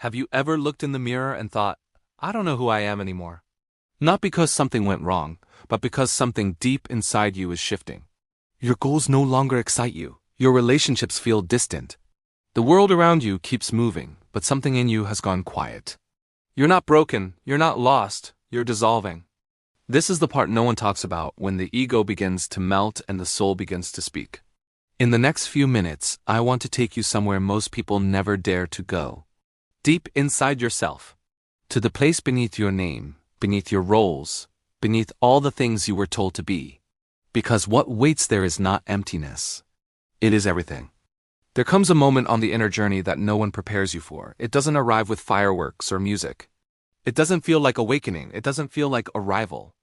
Have you ever looked in the mirror and thought, I don't know who I am anymore? Not because something went wrong, but because something deep inside you is shifting. Your goals no longer excite you. Your relationships feel distant. The world around you keeps moving, but something in you has gone quiet. You're not broken, you're not lost, you're dissolving. This is the part no one talks about when the ego begins to melt and the soul begins to speak. In the next few minutes, I want to take you somewhere most people never dare to go. Deep inside yourself. To the place beneath your name, beneath your roles, beneath all the things you were told to be. Because what waits there is not emptiness. It is everything. There comes a moment on the inner journey that no one prepares you for. It doesn't arrive with fireworks or music. It doesn't feel like awakening. It doesn't feel like arrival.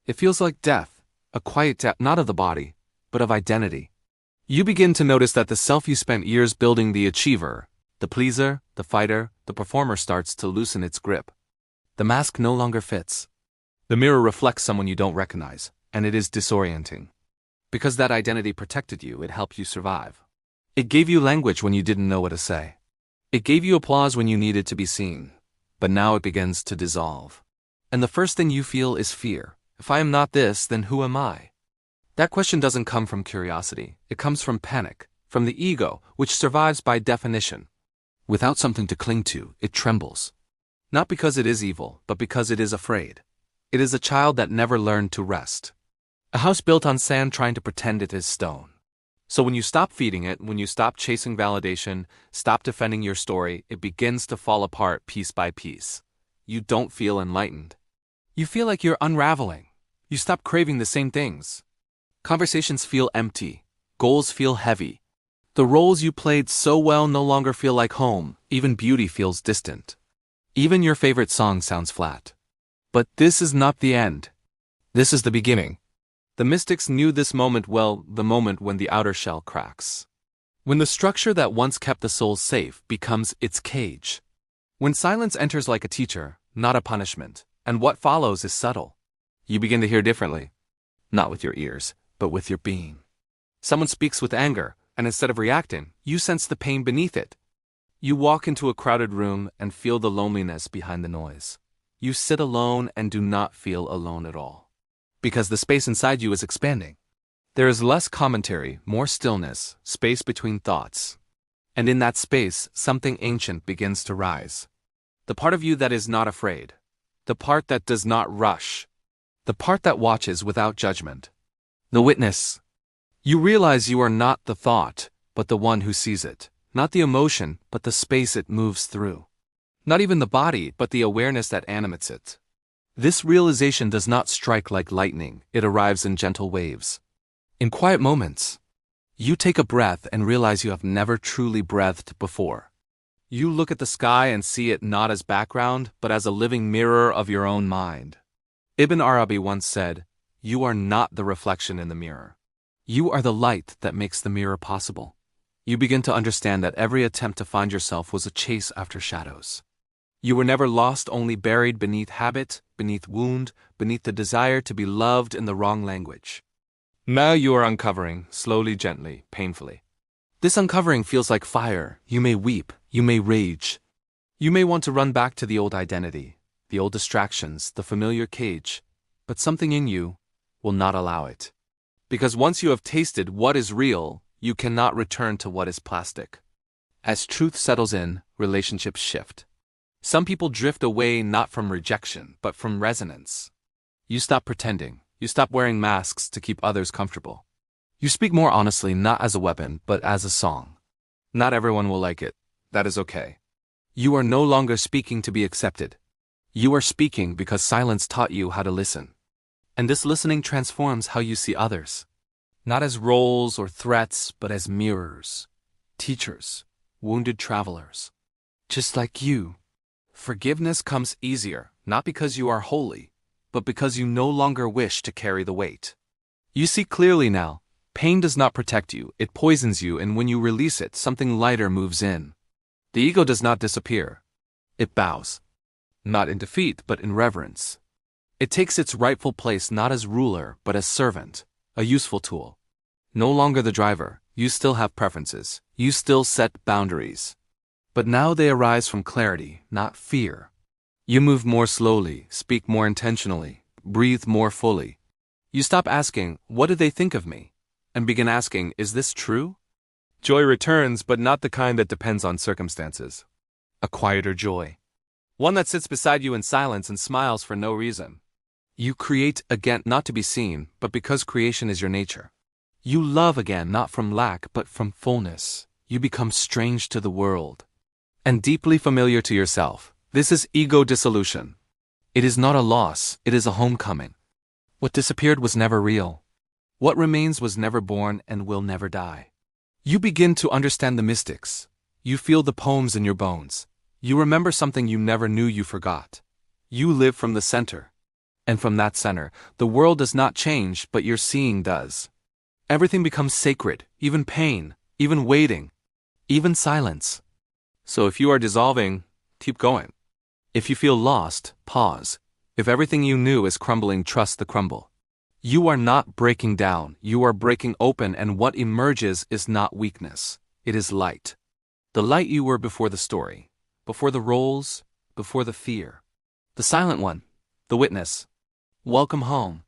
It feels like death, a quiet death, not of the body, but of identity. You begin to notice that the self you spent years building, the achiever, the pleaser, the fighter, the performer, starts to loosen its grip. The mask no longer fits. The mirror reflects someone you don't recognize, and it is disorienting. Because that identity protected you, it helped you survive. It gave you language when you didn't know what to say. It gave you applause when you needed to be seen. But now it begins to dissolve. And the first thing you feel is fear. If I am not this, then who am I? That question doesn't come from curiosity. It comes from panic, from the ego, which survives by definition. Without something to cling to, it trembles. Not because it is evil, but because it is afraid. It is a child that never learned to rest. A house built on sand trying to pretend it is stone. So when you stop feeding it, when you stop chasing validation, stop defending your story, it begins to fall apart piece by piece. You don't feel enlightened. You feel like you're unraveling. You stop craving the same things. Conversations feel empty. Goals feel heavy. The roles you played so well no longer feel like home. Even beauty feels distant. Even your favorite song sounds flat. But this is not the end. This is the beginning. The mystics knew this moment well, the moment when the outer shell cracks. When the structure that once kept the soul safe becomes its cage. When silence enters like a teacher, not a punishment, and what follows is subtle. You begin to hear differently. Not with your ears, but with your being. Someone speaks with anger, and instead of reacting, you sense the pain beneath it. You walk into a crowded room and feel the loneliness behind the noise. You sit alone and do not feel alone at all. Because the space inside you is expanding. There is less commentary, more stillness, space between thoughts. And in that space, something ancient begins to rise. The part of you that is not afraid. The part that does not rush. The part that watches without judgment. The witness. You realize you are not the thought, but the one who sees it. Not the emotion, but the space it moves through. Not even the body, but the awareness that animates it. This realization does not strike like lightning, it arrives in gentle waves. In quiet moments, you take a breath and realize you have never truly breathed before. You look at the sky and see it not as background, but as a living mirror of your own mind. Ibn Arabi once said, "You are not the reflection in the mirror. You are the light that makes the mirror possible." You begin to understand that every attempt to find yourself was a chase after shadows. You were never lost, only buried beneath habit, beneath wound, beneath the desire to be loved in the wrong language. Now you are uncovering, slowly, gently, painfully. This uncovering feels like fire. You may weep, you may rage. You may want to run back to the old identity, the old distractions, the familiar cage, but something in you will not allow it. Because once you have tasted what is real, you cannot return to what is plastic. As truth settles in, relationships shift. Some people drift away not from rejection, but from resonance. You stop pretending. You stop wearing masks to keep others comfortable. You speak more honestly, not as a weapon, but as a song. Not everyone will like it. That is okay. You are no longer speaking to be accepted. You are speaking because silence taught you how to listen. And this listening transforms how you see others. Not as roles or threats, but as mirrors, teachers, wounded travelers. Just like you. Forgiveness comes easier, not because you are holy, but because you no longer wish to carry the weight. You see clearly now, pain does not protect you, it poisons you, and when you release it, something lighter moves in. The ego does not disappear. It bows. Not in defeat, but in reverence. It takes its rightful place not as ruler, but as servant, a useful tool. No longer the driver, you still have preferences, you still set boundaries. But now they arise from clarity, not fear. You move more slowly, speak more intentionally, breathe more fully. You stop asking, what do they think of me? And begin asking, is this true? Joy returns, but not the kind that depends on circumstances. A quieter joy. One that sits beside you in silence and smiles for no reason. You create again not to be seen, but because creation is your nature. You love again not from lack, but from fullness. You become strange to the world and deeply familiar to yourself. This is ego dissolution. It is not a loss, it is a homecoming. What disappeared was never real. What remains was never born and will never die. You begin to understand the mystics. You feel the poems in your bones. You remember something you never knew you forgot. You live from the center. And from that center, the world does not change, but your seeing does. Everything becomes sacred, even pain, even waiting, even silence. So if you are dissolving, keep going. If you feel lost, pause. If everything you knew is crumbling, trust the crumble. You are not breaking down, you are breaking open, and what emerges is not weakness, it is light. The light you were before the story, before the roles, before the fear. The silent one, the witness. Welcome home.